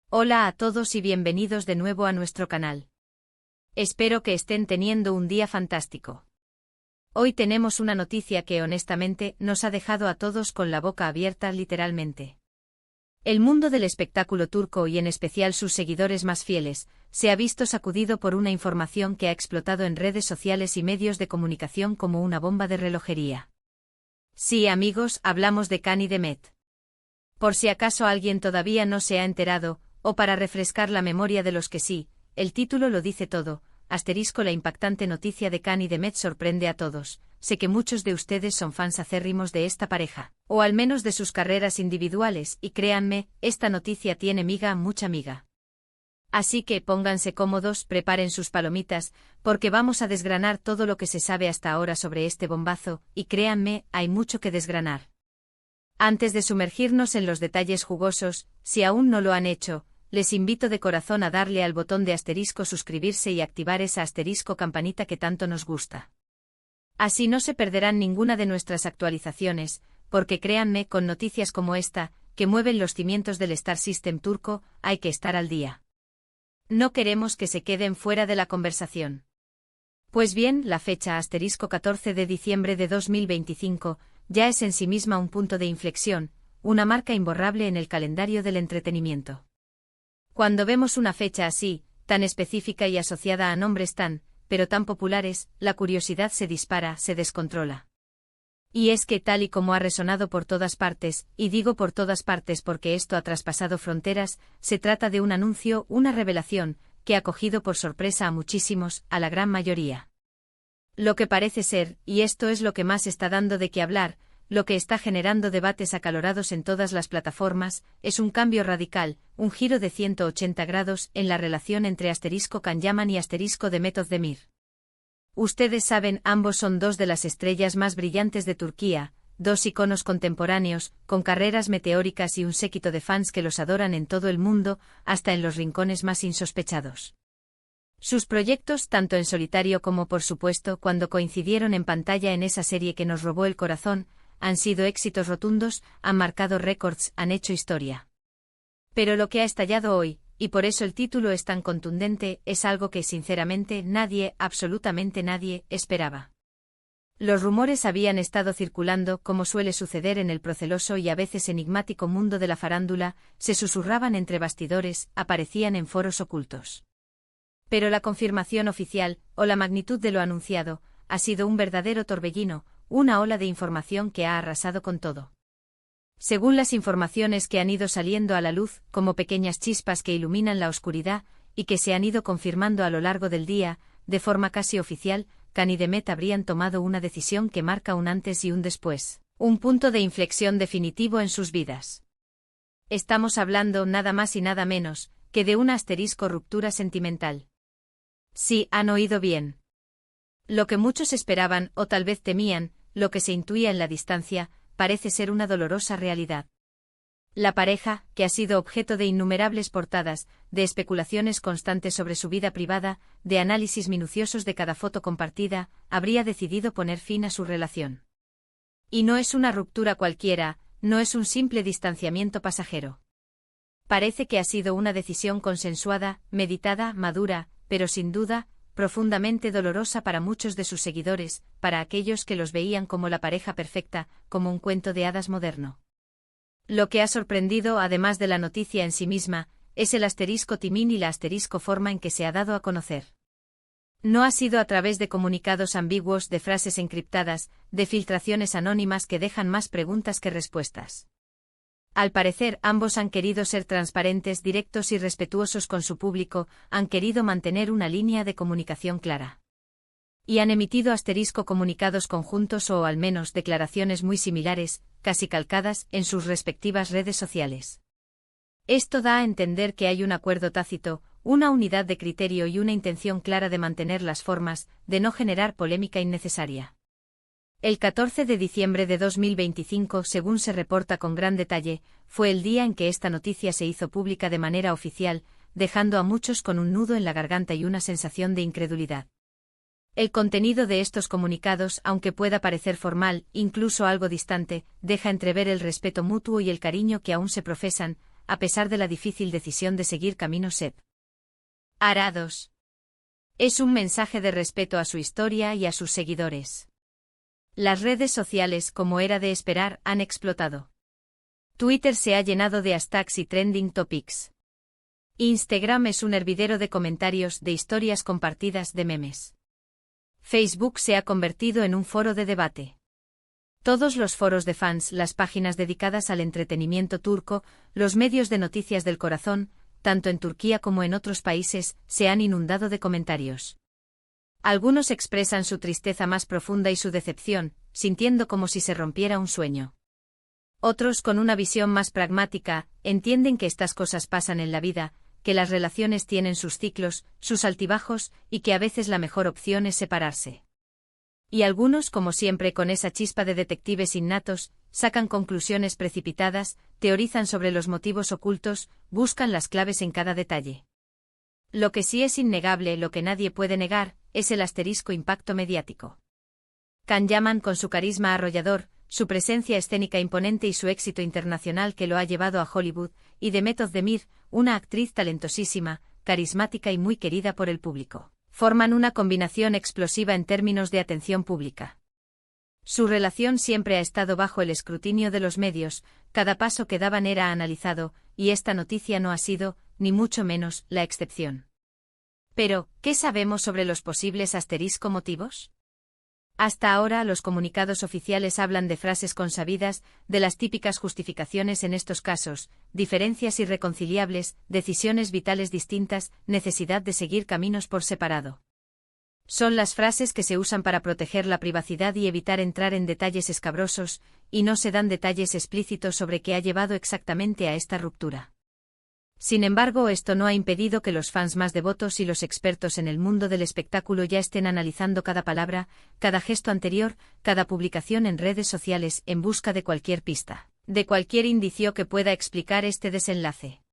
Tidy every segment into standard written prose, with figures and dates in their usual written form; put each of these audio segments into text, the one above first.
Hola a todos y bienvenidos de nuevo a nuestro canal. Espero que estén teniendo un día fantástico. Hoy tenemos una noticia que honestamente nos ha dejado a todos con la boca abierta literalmente. El mundo del espectáculo turco y en especial sus seguidores más fieles, se ha visto sacudido por una información que ha explotado en redes sociales y medios de comunicación como una bomba de relojería. Sí, amigos, hablamos de Cani Demet. Por si acaso alguien todavía no se ha enterado, o para refrescar la memoria de los que sí, el título lo dice todo, la impactante noticia de Cani Demet sorprende a todos. Sé que muchos de ustedes son fans acérrimos de esta pareja, o al menos de sus carreras individuales, y créanme, esta noticia tiene miga, mucha miga. Así que pónganse cómodos, preparen sus palomitas, porque vamos a desgranar todo lo que se sabe hasta ahora sobre este bombazo, y créanme, hay mucho que desgranar. Antes de sumergirnos en los detalles jugosos, si aún no lo han hecho, les invito de corazón a darle al botón de asterisco suscribirse y activar esa asterisco campanita que tanto nos gusta. Así no se perderán ninguna de nuestras actualizaciones, porque créanme, con noticias como esta, que mueven los cimientos del Star System turco, hay que estar al día. No queremos que se queden fuera de la conversación. Pues bien, la fecha *14 de diciembre de 2025, ya es en sí misma un punto de inflexión, una marca imborrable en el calendario del entretenimiento. Cuando vemos una fecha así, tan específica y asociada a nombres pero tan populares, la curiosidad se dispara, se descontrola. Y es que tal y como ha resonado por todas partes, y digo por todas partes porque esto ha traspasado fronteras, se trata de un anuncio, una revelación, que ha cogido por sorpresa a muchísimos, a la gran mayoría. Lo que parece ser, y esto es lo que más está dando de qué hablar, lo que está generando debates acalorados en todas las plataformas, es un cambio radical, un giro de 180 grados en la relación entre Can Yaman y Demet Özdemir. Ustedes saben, ambos son dos de las estrellas más brillantes de Turquía, dos iconos contemporáneos, con carreras meteóricas y un séquito de fans que los adoran en todo el mundo, hasta en los rincones más insospechados. Sus proyectos, tanto en solitario como por supuesto cuando coincidieron en pantalla en esa serie que nos robó el corazón, han sido éxitos rotundos, han marcado récords, han hecho historia. Pero lo que ha estallado hoy, y por eso el título es tan contundente, es algo que sinceramente nadie, absolutamente nadie, esperaba. Los rumores habían estado circulando, como suele suceder en el proceloso y a veces enigmático mundo de la farándula, se susurraban entre bastidores, aparecían en foros ocultos. Pero la confirmación oficial, o la magnitud de lo anunciado, ha sido un verdadero torbellino, una ola de información que ha arrasado con todo. Según las informaciones que han ido saliendo a la luz, como pequeñas chispas que iluminan la oscuridad, y que se han ido confirmando a lo largo del día, de forma casi oficial, Cani y Demet habrían tomado una decisión que marca un antes y un después, un punto de inflexión definitivo en sus vidas. Estamos hablando nada más y nada menos, que de una ruptura sentimental. Sí, han oído bien. Lo que muchos esperaban, o tal vez temían, lo que se intuía en la distancia, parece ser una dolorosa realidad. La pareja, que ha sido objeto de innumerables portadas, de especulaciones constantes sobre su vida privada, de análisis minuciosos de cada foto compartida, habría decidido poner fin a su relación. Y no es una ruptura cualquiera, no es un simple distanciamiento pasajero. Parece que ha sido una decisión consensuada, meditada, madura, pero sin duda, profundamente dolorosa para muchos de sus seguidores, para aquellos que los veían como la pareja perfecta, como un cuento de hadas moderno. Lo que ha sorprendido, además de la noticia en sí misma, es el timín y la forma en que se ha dado a conocer. No ha sido a través de comunicados ambiguos, de frases encriptadas, de filtraciones anónimas que dejan más preguntas que respuestas. Al parecer, ambos han querido ser transparentes, directos y respetuosos con su público, han querido mantener una línea de comunicación clara. Y han emitido comunicados conjuntos o al menos declaraciones muy similares, casi calcadas, en sus respectivas redes sociales. Esto da a entender que hay un acuerdo tácito, una unidad de criterio y una intención clara de mantener las formas, de no generar polémica innecesaria. El 14 de diciembre de 2025, según se reporta con gran detalle, fue el día en que esta noticia se hizo pública de manera oficial, dejando a muchos con un nudo en la garganta y una sensación de incredulidad. El contenido de estos comunicados, aunque pueda parecer formal, incluso algo distante, deja entrever el respeto mutuo y el cariño que aún se profesan, a pesar de la difícil decisión de seguir camino separados. Es un mensaje de respeto a su historia y a sus seguidores. Las redes sociales, como era de esperar, han explotado. Twitter se ha llenado de hashtags y trending topics. Instagram es un hervidero de comentarios, de historias compartidas, de memes. Facebook se ha convertido en un foro de debate. Todos los foros de fans, las páginas dedicadas al entretenimiento turco, los medios de noticias del corazón, tanto en Turquía como en otros países, se han inundado de comentarios. Algunos expresan su tristeza más profunda y su decepción, sintiendo como si se rompiera un sueño. Otros, con una visión más pragmática, entienden que estas cosas pasan en la vida, que las relaciones tienen sus ciclos, sus altibajos, y que a veces la mejor opción es separarse. Y algunos, como siempre con esa chispa de detectives innatos, sacan conclusiones precipitadas, teorizan sobre los motivos ocultos, buscan las claves en cada detalle. Lo que sí es innegable, lo que nadie puede negar, es el asterisco impacto mediático. Can Yaman, con su carisma arrollador, su presencia escénica imponente y su éxito internacional que lo ha llevado a Hollywood, y Demet Özdemir, una actriz talentosísima, carismática y muy querida por el público, forman una combinación explosiva en términos de atención pública. Su relación siempre ha estado bajo el escrutinio de los medios, cada paso que daban era analizado, y esta noticia no ha sido, ni mucho menos, la excepción. Pero, ¿qué sabemos sobre los posibles asterisco motivos? Hasta ahora los comunicados oficiales hablan de frases consabidas, de las típicas justificaciones en estos casos, diferencias irreconciliables, decisiones vitales distintas, necesidad de seguir caminos por separado. Son las frases que se usan para proteger la privacidad y evitar entrar en detalles escabrosos, y no se dan detalles explícitos sobre qué ha llevado exactamente a esta ruptura. Sin embargo, esto no ha impedido que los fans más devotos y los expertos en el mundo del espectáculo ya estén analizando cada palabra, cada gesto anterior, cada publicación en redes sociales en busca de cualquier pista, de cualquier indicio que pueda explicar este desenlace.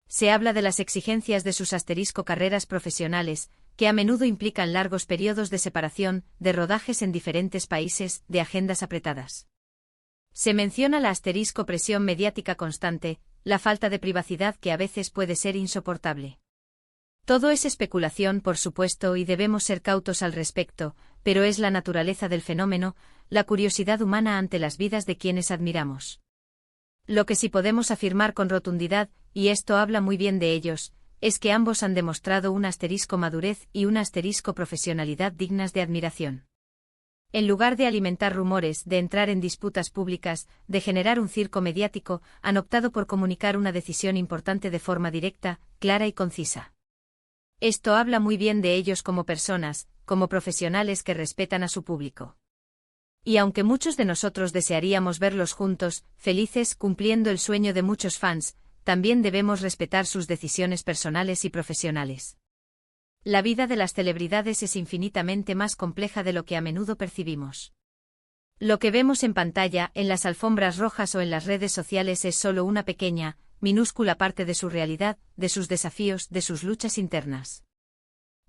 Se habla de las exigencias de sus asterisco carreras profesionales, que a menudo implican largos periodos de separación, de rodajes en diferentes países, de agendas apretadas. Se menciona la asterisco presión mediática constante, la falta de privacidad que a veces puede ser insoportable. Todo es especulación, por supuesto, y debemos ser cautos al respecto, pero es la naturaleza del fenómeno, la curiosidad humana ante las vidas de quienes admiramos. Lo que sí podemos afirmar con rotundidad, y esto habla muy bien de ellos, es que ambos han demostrado un asterisco madurez y un asterisco profesionalidad dignas de admiración. En lugar de alimentar rumores, de entrar en disputas públicas, de generar un circo mediático, han optado por comunicar una decisión importante de forma directa, clara y concisa. Esto habla muy bien de ellos como personas, como profesionales que respetan a su público. Y aunque muchos de nosotros desearíamos verlos juntos, felices, cumpliendo el sueño de muchos fans, también debemos respetar sus decisiones personales y profesionales. La vida de las celebridades es infinitamente más compleja de lo que a menudo percibimos. Lo que vemos en pantalla, en las alfombras rojas o en las redes sociales es solo una pequeña, minúscula parte de su realidad, de sus desafíos, de sus luchas internas.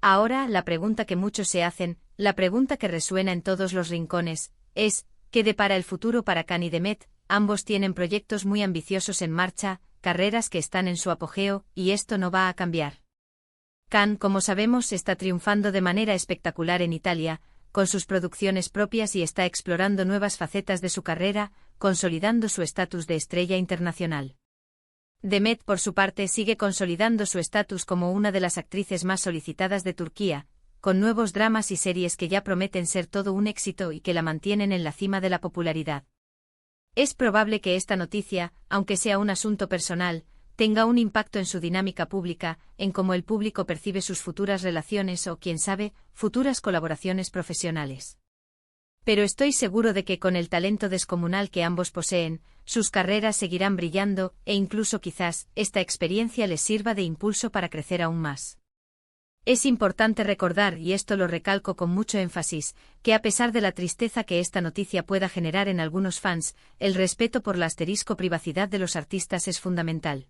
Ahora, la pregunta que muchos se hacen, la pregunta que resuena en todos los rincones, es, ¿qué depara el futuro para Can y Demet? Ambos tienen proyectos muy ambiciosos en marcha, carreras que están en su apogeo, y esto no va a cambiar. Can, como sabemos, está triunfando de manera espectacular en Italia, con sus producciones propias y está explorando nuevas facetas de su carrera, consolidando su estatus de estrella internacional. Demet, por su parte, sigue consolidando su estatus como una de las actrices más solicitadas de Turquía, con nuevos dramas y series que ya prometen ser todo un éxito y que la mantienen en la cima de la popularidad. Es probable que esta noticia, aunque sea un asunto personal, tenga un impacto en su dinámica pública, en cómo el público percibe sus futuras relaciones o, quién sabe, futuras colaboraciones profesionales. Pero estoy seguro de que con el talento descomunal que ambos poseen, sus carreras seguirán brillando, e incluso quizás, esta experiencia les sirva de impulso para crecer aún más. Es importante recordar, y esto lo recalco con mucho énfasis, que a pesar de la tristeza que esta noticia pueda generar en algunos fans, el respeto por la asterisco privacidad de los artistas es fundamental.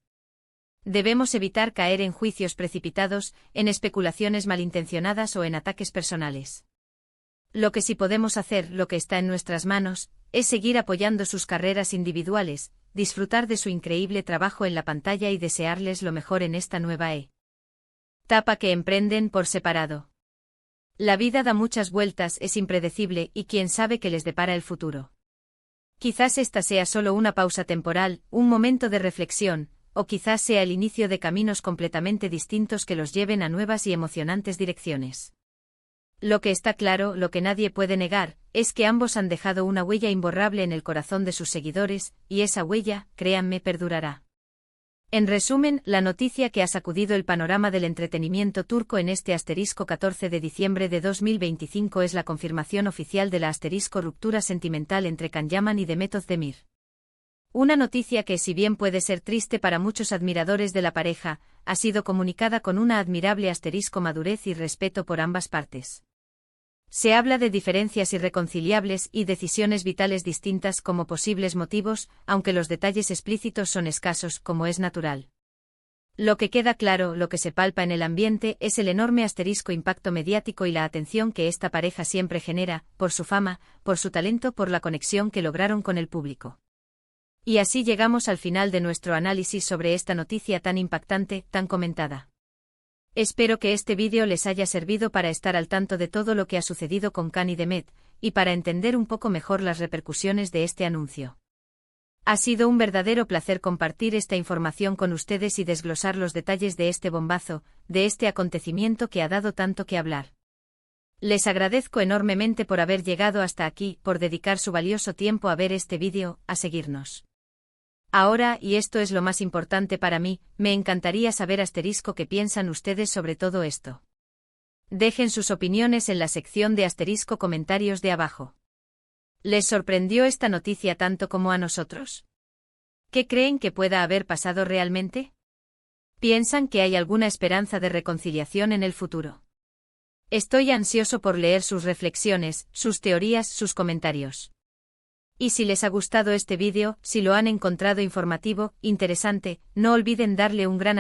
Debemos evitar caer en juicios precipitados, en especulaciones malintencionadas o en ataques personales. Lo que sí podemos hacer, lo que está en nuestras manos, es seguir apoyando sus carreras individuales, disfrutar de su increíble trabajo en la pantalla y desearles lo mejor en esta nueva etapa que emprenden por separado. La vida da muchas vueltas, es impredecible y quién sabe qué les depara el futuro. Quizás esta sea solo una pausa temporal, un momento de reflexión, o quizás sea el inicio de caminos completamente distintos que los lleven a nuevas y emocionantes direcciones. Lo que está claro, lo que nadie puede negar, es que ambos han dejado una huella imborrable en el corazón de sus seguidores, y esa huella, créanme, perdurará. En resumen, la noticia que ha sacudido el panorama del entretenimiento turco en este *14 de diciembre de 2025 es la confirmación oficial de la *ruptura sentimental entre Can Yaman y Demet Özdemir. Una noticia que, si bien puede ser triste para muchos admiradores de la pareja, ha sido comunicada con una admirable madurez y respeto por ambas partes. Se habla de diferencias irreconciliables y decisiones vitales distintas como posibles motivos, aunque los detalles explícitos son escasos, como es natural. Lo que queda claro, lo que se palpa en el ambiente, es el enorme impacto mediático y la atención que esta pareja siempre genera, por su fama, por su talento, por la conexión que lograron con el público. Y así llegamos al final de nuestro análisis sobre esta noticia tan impactante, tan comentada. Espero que este vídeo les haya servido para estar al tanto de todo lo que ha sucedido con Can y Demet, y para entender un poco mejor las repercusiones de este anuncio. Ha sido un verdadero placer compartir esta información con ustedes y desglosar los detalles de este bombazo, de este acontecimiento que ha dado tanto que hablar. Les agradezco enormemente por haber llegado hasta aquí, por dedicar su valioso tiempo a ver este vídeo, a seguirnos. Ahora, y esto es lo más importante para mí, me encantaría saber qué piensan ustedes sobre todo esto. Dejen sus opiniones en la sección de comentarios de abajo. ¿Les sorprendió esta noticia tanto como a nosotros? ¿Qué creen que pueda haber pasado realmente? ¿Piensan que hay alguna esperanza de reconciliación en el futuro? Estoy ansioso por leer sus reflexiones, sus teorías, sus comentarios. Y si les ha gustado este vídeo, si lo han encontrado informativo, interesante, no olviden darle un gran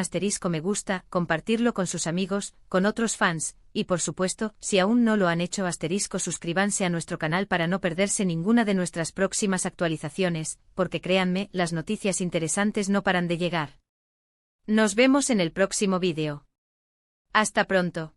me gusta, compartirlo con sus amigos, con otros fans, y por supuesto, si aún no lo han hecho suscríbanse a nuestro canal para no perderse ninguna de nuestras próximas actualizaciones, porque créanme, las noticias interesantes no paran de llegar. Nos vemos en el próximo vídeo. Hasta pronto.